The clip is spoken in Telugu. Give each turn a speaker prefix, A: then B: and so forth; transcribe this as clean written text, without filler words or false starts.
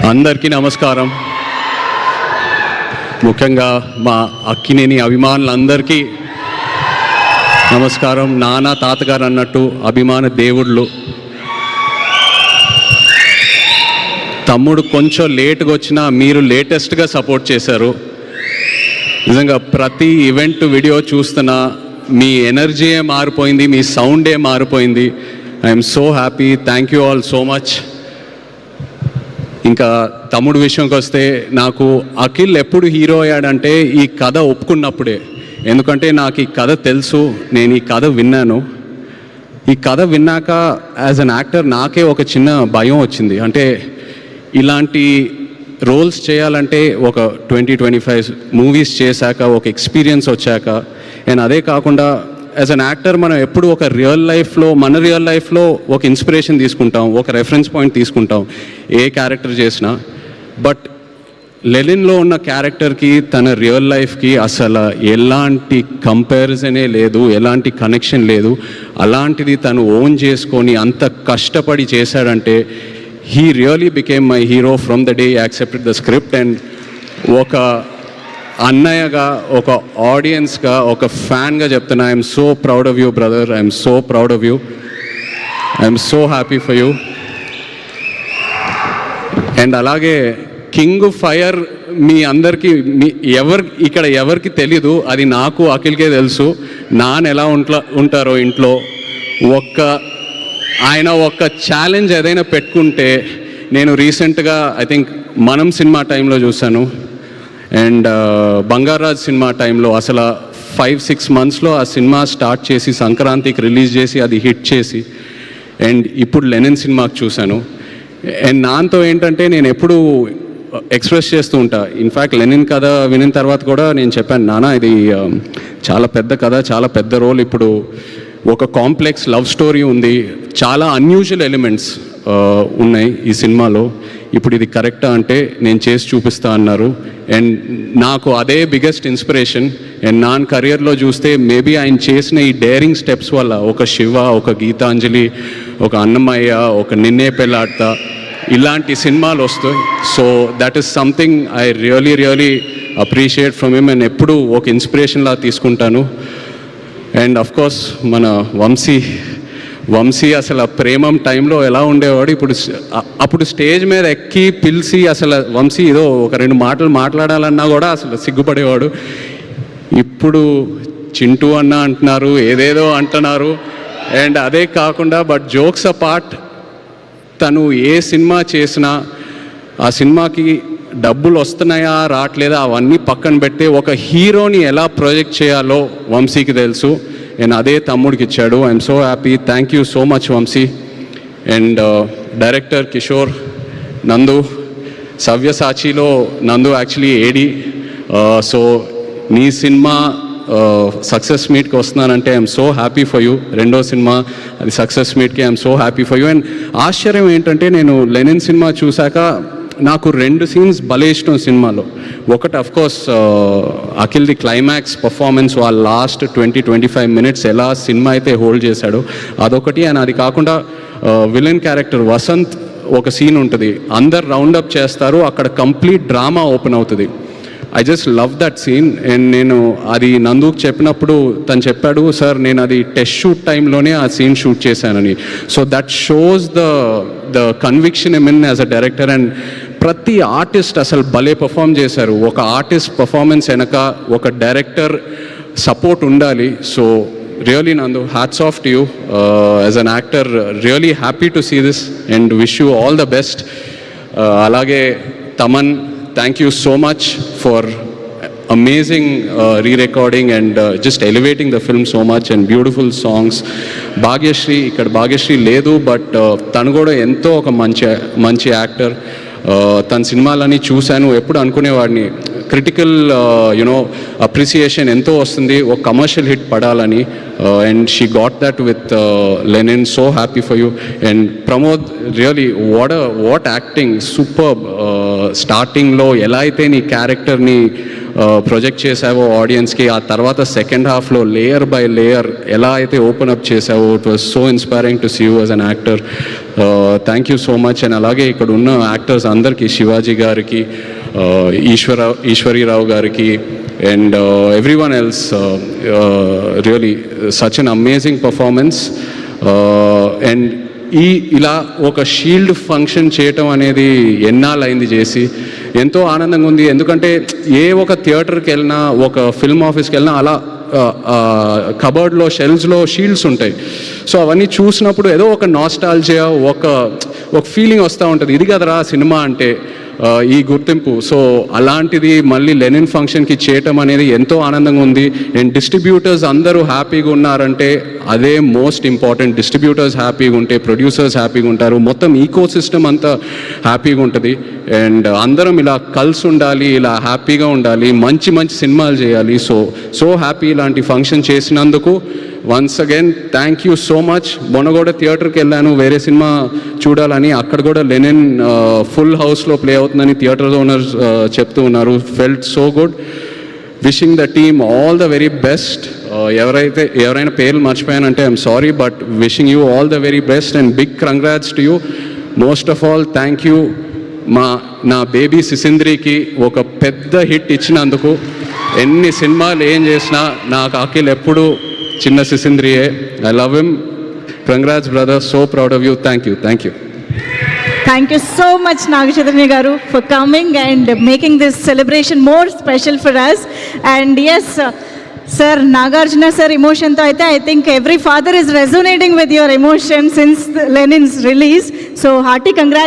A: అందరికీ నమస్కారం. ముఖ్యంగా మా అక్కినేని అభిమానులందరికీ నమస్కారం. నాన్న తాతగారు అన్నట్టు అభిమాన దేవుళ్ళు. తమ్ముడు కొంచెం లేట్గా వచ్చినా మీరు లేటెస్ట్గా సపోర్ట్ చేశారు. నిజంగా ప్రతి ఈవెంట్ వీడియో చూస్తున్నా మీ ఎనర్జీయే మారిపోయింది, మీ సౌండే మారిపోయింది. I'm so happy. Thank you all so much. ఇంకా తమ్ముడు విషయంకి వస్తే, నాకు అఖిల్ ఎప్పుడు హీరో అయ్యాడంటే ఈ కథ ఒప్పుకున్నప్పుడే. ఎందుకంటే నాకు ఈ కథ తెలుసు, నేను ఈ కథ విన్నాను. ఈ కథ విన్నాక యాజ్ అన్ యాక్టర్ నాకే ఒక చిన్న భయం వచ్చింది. అంటే ఇలాంటి రోల్స్ చేయాలంటే ఒక 20-25 మూవీస్ చేశాక ఒక ఎక్స్పీరియన్స్ వచ్చాక, అండ్ అదే కాకుండా యాజ్ అన్ యాక్టర్ మనం ఎప్పుడు ఒక మన రియల్ లైఫ్లో ఒక ఇన్స్పిరేషన్ తీసుకుంటాం, ఒక రెఫరెన్స్ పాయింట్ తీసుకుంటాం ఏ క్యారెక్టర్ చేసినా. బట్ లెనిన్లో ఉన్న క్యారెక్టర్కి తన రియల్ లైఫ్కి అసలు ఎలాంటి కంపారిజనే లేదు, ఎలాంటి కనెక్షన్ లేదు. అలాంటిది తను ఓన్ చేసుకొని అంత కష్టపడి చేశాడంటే he really became my hero from the day accepted the script. And ఒక అన్నయ్యగా, ఒక ఆడియన్స్గా, ఒక ఫ్యాన్గా చెప్తున్నా, I'm so proud of you brother. I'm so proud of you. I'm so happy for you. And అలాగే కింగ్ ఫైర్ మీ అందరికీ ఇక్కడ ఎవరికి తెలీదు, అది నాకు అఖిల్కే తెలుసు. నాన్న ఎలా ఉంటారో ఇంట్లో. ఆయన ఒక ఛాలెంజ్ ఏదైనా పెట్టుకుంటే, నేను రీసెంట్గా ఐ థింక్ మనం సినిమా టైంలో చూశాను, అండ్ బంగారాజ్ సినిమా టైంలో అసలు 5-6 మంత్స్లో ఆ సినిమా స్టార్ట్ చేసి సంక్రాంతికి రిలీజ్ చేసి అది హిట్ చేసి, అండ్ ఇప్పుడు లెనిన్ సినిమాకి చూశాను. అండ్ నాన్నతో ఏంటంటే నేను ఎప్పుడు ఎక్స్ప్రెస్ చేస్తూ ఉంటా. ఇన్ఫ్యాక్ట్ లెనిన్ కథ వినిన తర్వాత కూడా నేను చెప్పాను, నాన్న ఇది చాలా పెద్ద కథ, చాలా పెద్ద రోల్. ఇప్పుడు ఒక కాంప్లెక్స్ లవ్ స్టోరీ ఉంది, చాలా అన్యూజువల్ ఎలిమెంట్స్ ఉన్నాయి ఈ సినిమాలో. ఇప్పుడు ఇది కరెక్టా అంటే నేను చేసి చూపిస్తా అన్నారు. అండ్ నాకు అదే బిగ్గెస్ట్ ఇన్స్పిరేషన్. అండ్ నా కెరియర్లో చూస్తే మేబీ ఆయన చేసిన ఈ డేరింగ్ స్టెప్స్ వల్ల ఒక శివ, ఒక గీతాంజలి, ఒక అన్నమయ్య, ఒక నిన్నే పెళ్ళాడతా, ఇలాంటి సినిమాలు వస్తాయి. So that is something I really appreciate from him. And ఎప్పుడు ఒక ఇన్స్పిరేషన్లా తీసుకుంటాను. అండ్ అఫ్కోర్స్ మన వంశీ అసలు ప్రేమం టైంలో ఎలా ఉండేవాడు, అప్పుడు స్టేజ్ మీద ఎక్కి పిలిచి అసలు వంశీ ఏదో ఒక 2 మాటలు మాట్లాడాలన్నా కూడా అసలు సిగ్గుపడేవాడు. ఇప్పుడు చింటూ అన్న అంటున్నారు, ఏదేదో అంటున్నారు. అండ్ అదే కాకుండా బట్ జోక్స్ అపార్ట్, తను ఏ సినిమా చేసినా ఆ సినిమాకి డబ్బులు వస్తున్నాయా రావట్లేదా అవన్నీ పక్కన పెట్టి ఒక హీరోని ఎలా ప్రొజెక్ట్ చేయాలో వంశీకి తెలుసు. అండ్ అదే తమ్ముడికి ఇచ్చాడు. I'm so happy. Thank you so much Vamshi. And director Kishore, Nandu, సవ్యసాచిలో నందు యాక్చువల్లీ ఏడి. సో నీ సినిమా సక్సెస్ మీట్కి వస్తున్నానంటే I'm so happy for you. రెండో సినిమా అది సక్సెస్ మీట్కి I'm so happy for you. And ఆశ్చర్యం ఏంటంటే, నేను లెనిన్ సినిమా చూశాక నాకు 2 సీన్స్ భలే ఇష్టం సినిమాలో. ఒకటి అఫ్కోర్స్ అఖిల్ది క్లైమాక్స్ పర్ఫార్మెన్స్, వాళ్ళ లాస్ట్ 20-25 మినిట్స్ ఎలా సినిమా అయితే హోల్డ్ చేశాడో అదొకటి. అండ్ అది కాకుండా విలన్ క్యారెక్టర్ వసంత్ ఒక సీన్ ఉంటుంది, అందరు రౌండప్ చేస్తారు, అక్కడ కంప్లీట్ డ్రామా ఓపెన్ అవుతుంది. I just love that scene. And నేను అది నందుకు చెప్పినప్పుడు తను చెప్పాడు, సార్ నేను అది టెస్ట్ షూట్ టైంలోనే ఆ సీన్ షూట్ చేశానని. So that shows the conviction in as a director. And ప్రతి ఆర్టిస్ట్ అసలు భలే పర్ఫామ్ చేశారు. ఒక ఆర్టిస్ట్ పర్ఫార్మెన్స్ వెనక ఒక డైరెక్టర్ సపోర్ట్ ఉండాలి. So really Nandu, hats off to you as an actor. Really happy to see this and wish you all the best. అలాగే Thaman, thank you so much for amazing re-recording and just elevating the film so much and beautiful songs. Bhagyashree, ఇక్కడ భాగ్యశ్రీ లేదు, బట్ తను కూడా ఎంతో ఒక మంచి యాక్టర్. తన సినిమాలని చూశాను, ఎప్పుడు అనుకునేవాడిని క్రిటికల్ అప్రిసియేషన్ ఎంతో వస్తుంది ఒక కమర్షియల్ హిట్ పడాలని. And she got that with Lenin. So happy for you. And Pramod, really what acting, superb. స్టార్టింగ్లో ఎలా అయితే నీ క్యారెక్టర్ని ప్రొజెక్ట్ చేసావో ఆడియన్స్కి, ఆ తర్వాత సెకండ్ హాఫ్లో లేయర్ బై లేయర్ ఎలా అయితే ఓపెన్ అప్ చేసావో, it was so inspiring to see you as an actor. Thank you so much. And అలాగే ఇక్కడ ఉన్న యాక్టర్స్ అందరికీ, శివాజీ గారికి, ఈశ్వరీరావు గారికి, and everyone else, really such an amazing performance. And ఇలా ఒక షీల్డ్ ఫంక్షన్ చేయటం అనేది ఎన్నాళ్ళైంది చేసి, ఎంతో ఆనందంగా ఉంది. ఎందుకంటే ఏ ఒక థియేటర్కి వెళ్ళినా, ఒక ఫిల్మ్ ఆఫీస్కి వెళ్ళినా అలా కబర్డ్లో షెల్ఫ్స్లో షీల్డ్స్ ఉంటాయి. సో అవన్నీ చూసినప్పుడు ఏదో ఒక నాస్టాల్జియా, ఒక ఫీలింగ్ వస్తూ ఉంటుంది, ఇది కదరా సినిమా అంటే, ఈ గుర్తింపు. సో అలాంటిది మళ్ళీ లెనిన్ ఫంక్షన్కి చేయటం అనేది ఎంతో ఆనందంగా ఉంది. అండ్ డిస్ట్రిబ్యూటర్స్ అందరూ హ్యాపీగా ఉన్నారంటే అదే మోస్ట్ ఇంపార్టెంట్. డిస్ట్రిబ్యూటర్స్ హ్యాపీగా ఉంటే ప్రొడ్యూసర్స్ హ్యాపీగా ఉంటారు, మొత్తం ఈకో సిస్టమ్ అంతా హ్యాపీగా ఉంటుంది. అండ్ అందరం ఇలా కలిసి ఉండాలి, ఇలా హ్యాపీగా ఉండాలి, మంచి మంచి సినిమాలు చేయాలి. సో హ్యాపీ ఇలాంటి ఫంక్షన్ చేసినందుకు. Once again thank you so much. మొన్న కూడా థియేటర్కి వెళ్ళాను వేరే సినిమా చూడాలని, అక్కడ కూడా లెనిన్ ఫుల్ హౌస్లో ప్లే అవుతుందని థియేటర్ ఓనర్స్ చెప్తూ ఉన్నారు. Felt so good. Wishing the team all the very best. ఎవరైనా పేర్లు మర్చిపోయానంటే I'm sorry, but wishing you all the very best and big congrats to you. Most of all thank you నా బేబీ సిసింద్రికి ఒక పెద్ద హిట్ ఇచ్చినందుకు. ఎన్ని సినిమాలు ఏం చేసినా నాకు అఖిల్ ఎప్పుడు చిన్న సిసింద్రియే. I love him. Congrats brother, so proud of you. Thank you.
B: Thank you so much, Nagachatanya Garu, for coming and making this celebration more special for us. And yes, sir, Nagarjuna sir emotion tho aithe I think every father is resonating with your emotion since Lenin's release. So hearty congrats.